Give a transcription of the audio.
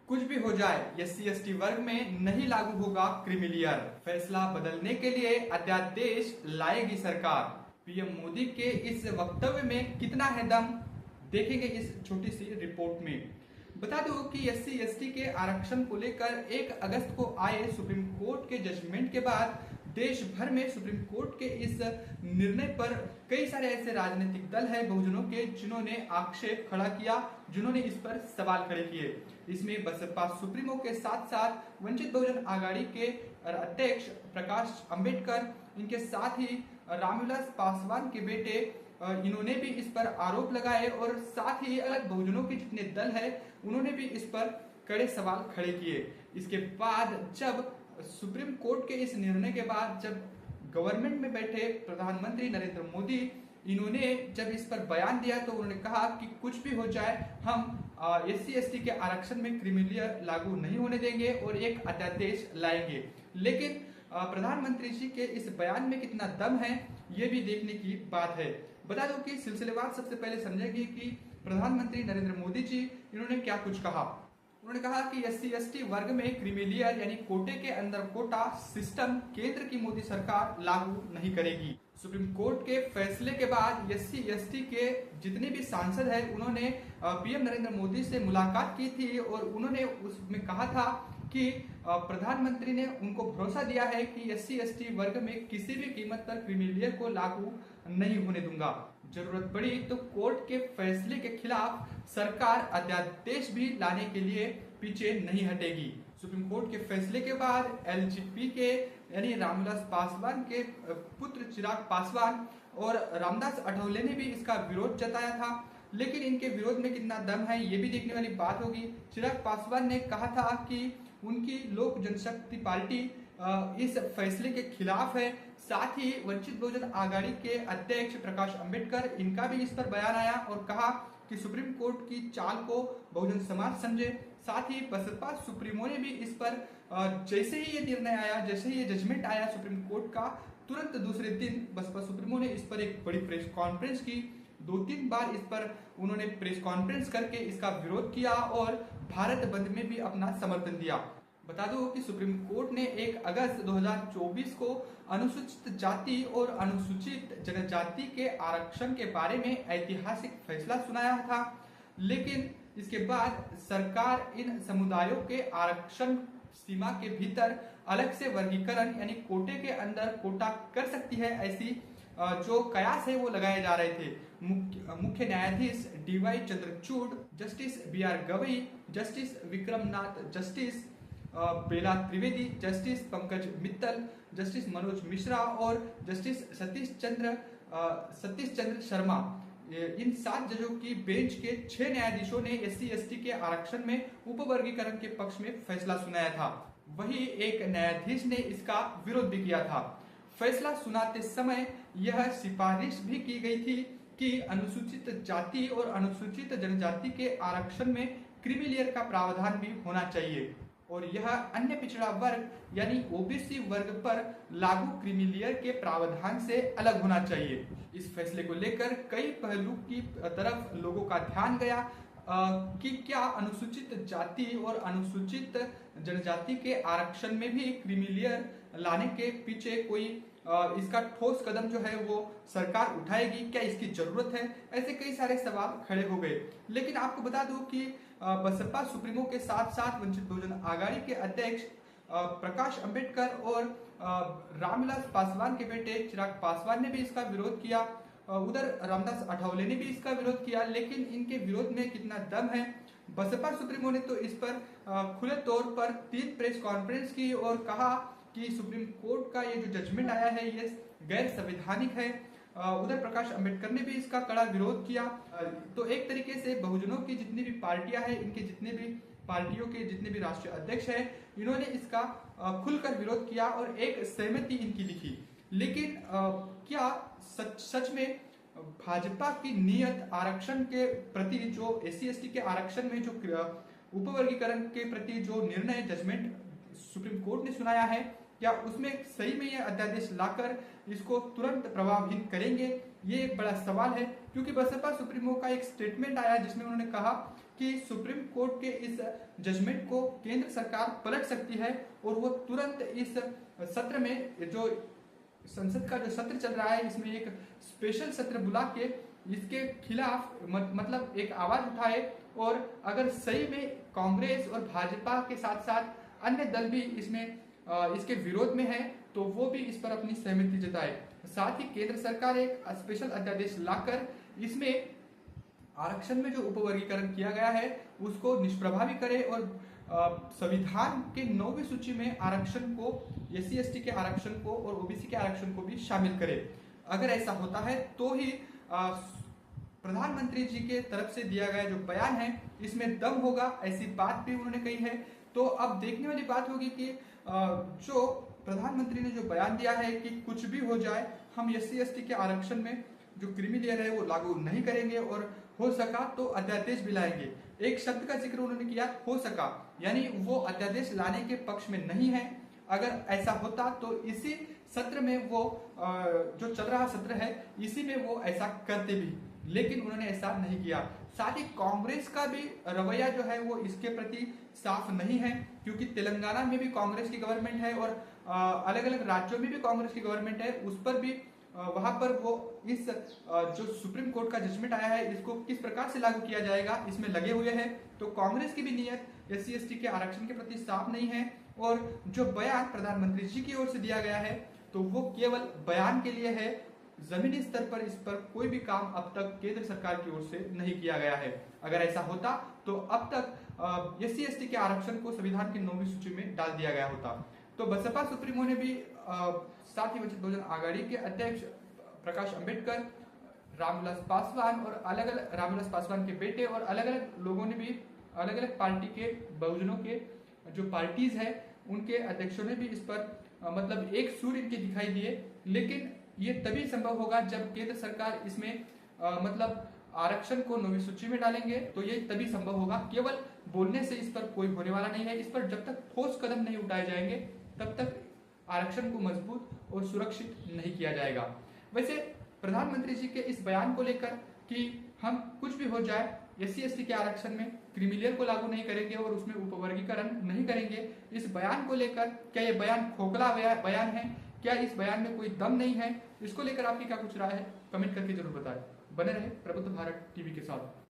कुछ भी हो जाए, SC/ST वर्ग में नहीं लागू होगा क्रीमी लेयर। फैसला बदलने के लिए अध्यादेश लाएगी सरकार। पीएम मोदी के इस वक्तव्य में कितना है दम, देखेंगे इस छोटी सी रिपोर्ट में। बता दो कि SC/ST के आरक्षण को लेकर 1 अगस्त को आए सुप्रीम कोर्ट के जजमेंट के बाद देश भर में सुप्रीम कोर्ट के इस निर्णय पर कई सारे ऐसे राजनीतिक दल हैं बहुजनों के, जिन्होंने आक्षेप खड़ा किया, जिन्होंने इस पर सवाल खड़े किए। इसमें बसपा सुप्रीमो के साथ साथ वंचित बहुजन आघाड़ी के अध्यक्ष प्रकाश अंबेडकर, इनके साथ ही रामविलास पासवान के बेटे, इन्होंने भी इस पर आरोप लगाए और साथ ही अलग बहुजनों के जितने दल है उन्होंने भी इस पर कड़े सवाल खड़े किए। इसके बाद जब सुप्रीम कोर्ट के इस निर्णय के बाद जब गवर्नमेंट में बैठे प्रधानमंत्री नरेंद्र मोदी, इन्होंने जब इस पर बयान दिया तो उन्होंने कहा कि कुछ भी हो जाए हम SC/ST के आरक्षण में क्रीमी लेयर लागू नहीं होने देंगे और एक अध्यादेश लाएंगे। लेकिन प्रधानमंत्री जी के इस बयान में कितना दम है ये भी देखने की बात है। बता दो कि सिलसिलेवार सबसे पहले समझेंगे कि प्रधानमंत्री नरेंद्र मोदी जी इन्होंने क्या कुछ कहा। उन्होंने कहा कि SC/ST वर्ग में क्रीमी लेयर यानी कोटे के अंदर कोटा सिस्टम केंद्र की मोदी सरकार लागू नहीं करेगी। सुप्रीम कोर्ट के फैसले के बाद SC/ST के जितने भी सांसद हैं उन्होंने पीएम नरेंद्र मोदी से मुलाकात की थी और उन्होंने उसमें कहा था कि प्रधानमंत्री ने उनको भरोसा दिया है कि SC/ST वर्ग में किसी भी कीमत पर क्रीमी लेयर को लागू नहीं होने दूंगा। जरूरत पड़ी तो कोर्ट के फैसले के खिलाफ सरकार अध्यादेश भी लाने के लिए पीछे नहीं हटेगी। सुप्रीम कोर्ट के फैसले के बाद LJP के यानी रामविलास पासवान के पुत्र चिराग पासवान और रामदास अठवले ने भी इसका विरोध जताया था, लेकिन इनके विरोध में कितना दम है ये भी देखने वाली बात होगी। चिराग पासवान ने कहा था कि उनकी लोक जनशक्ति पार्टी इस फैसले के खिलाफ है। साथ ही वंचित बहुजन आघाड़ी के अध्यक्ष प्रकाश अंबेडकर, इनका भी इस पर बयान आया और कहा कि सुप्रीम कोर्ट की चाल को बहुजन समाज समझे। साथ ही बसपा सुप्रीमो ने भी इस पर जैसे ही ये निर्णय आया, जैसे ही ये जजमेंट आया सुप्रीम कोर्ट का, तुरंत दूसरे दिन बसपा सुप्रीमो ने इस पर एक बड़ी प्रेस कॉन्फ्रेंस की। 2-3 बार इस पर उन्होंने प्रेस कॉन्फ्रेंस करके इसका विरोध किया और भारत बंद में भी अपना समर्थन दिया। बता दो कि सुप्रीम कोर्ट ने 1 अगस्त 2024 को अनुसूचित जाति और अनुसूचित जनजाति के आरक्षण के बारे में ऐतिहासिक फैसला सुनाया था, लेकिन इसके बाद सरकार इन समुदायों के आरक्षण सीमा के भीतर अलग से वर्गीकरण यानी कोटे के अंदर कोटा कर सकती है, ऐसी जो कयास है वो लगाए जा रहे थे। मुख्य न्यायाधीश DY Chandrachud, justice BR Gavai, justice Vikram Nath, justice Bela Trivedi, justice Pankaj Mittal, justice Manoj Mishra और जस्टिस सतीश चंद्र शर्मा, इन 7 जजों की बेंच के 6 न्यायाधीशों ने SC/ST के आरक्षण में उपवर्गीकरण के पक्ष में फैसला सुनाया था। वही एक न्यायाधीश ने इसका विरोध भी किया था। फैसला सुनाते समय यह सिफारिश भी की गई थी कि अनुसूचित जाति और अनुसूचित जनजाति के आरक्षण में क्रीमी लेयर का प्रावधान भी होना चाहिए और यह अन्य पिछड़ा वर्ग यानी OBC वर्ग पर लागू क्रीमी लेयर के प्रावधान से अलग होना चाहिए। इस फैसले को लेकर कई पहलू की तरफ लोगों का ध्यान गया कि क्या अनुसूचित जाति और अनुसूचित जनजाति के आरक्षण में भी क्रीमी लेयर लाने के पीछे कोई इसका ठोस कदम जो है वो सरकार उठाएगी, क्या इसकी जरूरत है, ऐसे कई सारे सवाल खड़े हो गए। लेकिन आपको बता दूं कि बसपा सुप्रीमो के साथ साथ वंचित बहुजन आघाड़ी के अध्यक्ष प्रकाश अंबेडकर और रामविलास पासवान के बेटे चिराग पासवान ने भी इसका विरोध किया। उधर रामदास अठवले ने भी इसका विरोध किया, लेकिन इनके विरोध में कितना दम है। बसपा सुप्रीमो ने तो इस पर खुले तौर पर 3 प्रेस कॉन्फ्रेंस की और कहा कि सुप्रीम कोर्ट का ये जो जजमेंट आया है ये गैर संवैधानिक है। उधर प्रकाश अंबेडकर ने भी इसका कड़ा विरोध किया। तो एक तरीके से बहुजनों की जितनी भी पार्टियां हैं, इनके जितने भी पार्टियों के जितने भी राष्ट्रीय अध्यक्ष हैं, इन्होंने इसका खुलकर विरोध किया और एक सहमति इनकी लिखी। लेकिन क्या सच में भाजपा की नीयत आरक्षण के प्रति, जो SC/ST के आरक्षण में जो उपवर्गीकरण के प्रति जो निर्णय जजमेंट सुप्रीम कोर्ट ने सुनाया है, क्या उसमें सही में ये अध्यादेश लाकर इसको तुरंत प्रभावहीन करेंगे, ये एक बड़ा सवाल है। क्योंकि बसपा सुप्रीमो का एक स्टेटमेंट आया जिसमें उन्होंने कहा कि सुप्रीम कोर्ट के इस जजमेंट को केंद्र सरकार पलट सकती है और वो तुरंत इस सत्र में, जो संसद का जो सत्र चल रहा है, इसमें एक स्पेशल सत्र बुला के इसके खिलाफ मतलब एक आवाज उठाए। और अगर सही में कांग्रेस और भाजपा के साथ साथ अन्य दल भी इसमें इसके विरोध में है तो वो भी इस पर अपनी सहमति जताए। साथ ही केंद्र सरकार एक स्पेशल अध्यादेश लाकर इसमें आरक्षण में जो उपवर्गीकरण किया गया है उसको निष्प्रभावी करे और संविधान के 9वीं सूची में आरक्षण को, SC/ST के आरक्षण को और OBC के आरक्षण को भी शामिल करे। अगर ऐसा होता है तो ही प्रधानमंत्री जी के तरफ से दिया गया जो बयान है इसमें दम होगा, ऐसी बात भी उन्होंने कही है। तो अब देखने वाली बात होगी कि जो प्रधानमंत्री ने जो बयान दिया है कि कुछ भी हो जाए हम SC/ST के आरक्षण में जो क्रीमी लेयर है वो लागू नहीं करेंगे और हो सका तो अध्यादेश भी लाएंगे। एक शब्द का जिक्र उन्होंने किया, हो सका, यानी वो अध्यादेश लाने के पक्ष में नहीं है। अगर ऐसा होता तो इसी सत्र में वो जो चल रहा सत्र है इसी में वो ऐसा करते भी, लेकिन उन्होंने ऐसा नहीं किया। साथ ही कांग्रेस का भी रवैया जो है वो इसके प्रति साफ नहीं है, क्योंकि तेलंगाना में भी कांग्रेस की गवर्नमेंट है और अलग अलग राज्यों में भी कांग्रेस की गवर्नमेंट है। उस पर भी वहां पर वो इस जो सुप्रीम कोर्ट का जजमेंट आया है इसको किस प्रकार से लागू किया जाएगा इसमें लगे हुए हैं। तो कांग्रेस की भी नीयत SC/ST के आरक्षण के प्रति साफ नहीं है और जो बयान प्रधानमंत्री जी की ओर से दिया गया है तो वो केवल बयान के लिए है। जमीनी स्तर पर इस पर कोई भी काम अब तक केंद्र सरकार की ओर से नहीं किया गया है। अगर ऐसा होता तो अब तक SC/ST के आरक्षण को संविधान की 9वीं सूची में डाल दिया गया होता। तो बसपा सुप्रीमो ने भी साथ ही वंचित बहुजन आघाड़ी के अध्यक्ष प्रकाश अंबेडकर, रामविलास पासवान और अलग अलग रामविलास पासवान के बेटे और अलग अलग लोगों ने भी अलग अलग पार्टी के बहुजनों के जो पार्टीज है उनके अध्यक्षों ने भी इस पर मतलब एक सूर इनके दिखाई दिए। लेकिन ये तभी संभव होगा जब केंद्र सरकार इसमें मतलब आरक्षण को 9वीं सूची में डालेंगे, तो ये तभी संभव होगा। केवल बोलने से इस पर कोई होने वाला नहीं है। इस पर जब तक ठोस कदम नहीं उठाए जाएंगे तब तक आरक्षण को मजबूत और सुरक्षित नहीं किया जाएगा। वैसे प्रधानमंत्री जी के इस बयान को लेकर कि हम कुछ भी हो जाए SC/ST के आरक्षण में क्रीमी लेयर को लागू नहीं करेंगे और उसमें उपवर्गीकरण नहीं करेंगे, इस बयान को लेकर क्या ये बयान खोखला बयान है, क्या इस बयान में कोई दम नहीं है, इसको लेकर आपकी क्या कुछ राय है, कमेंट करके जरूर बताएं। बने रहे प्रबुद्ध भारत टीवी के साथ।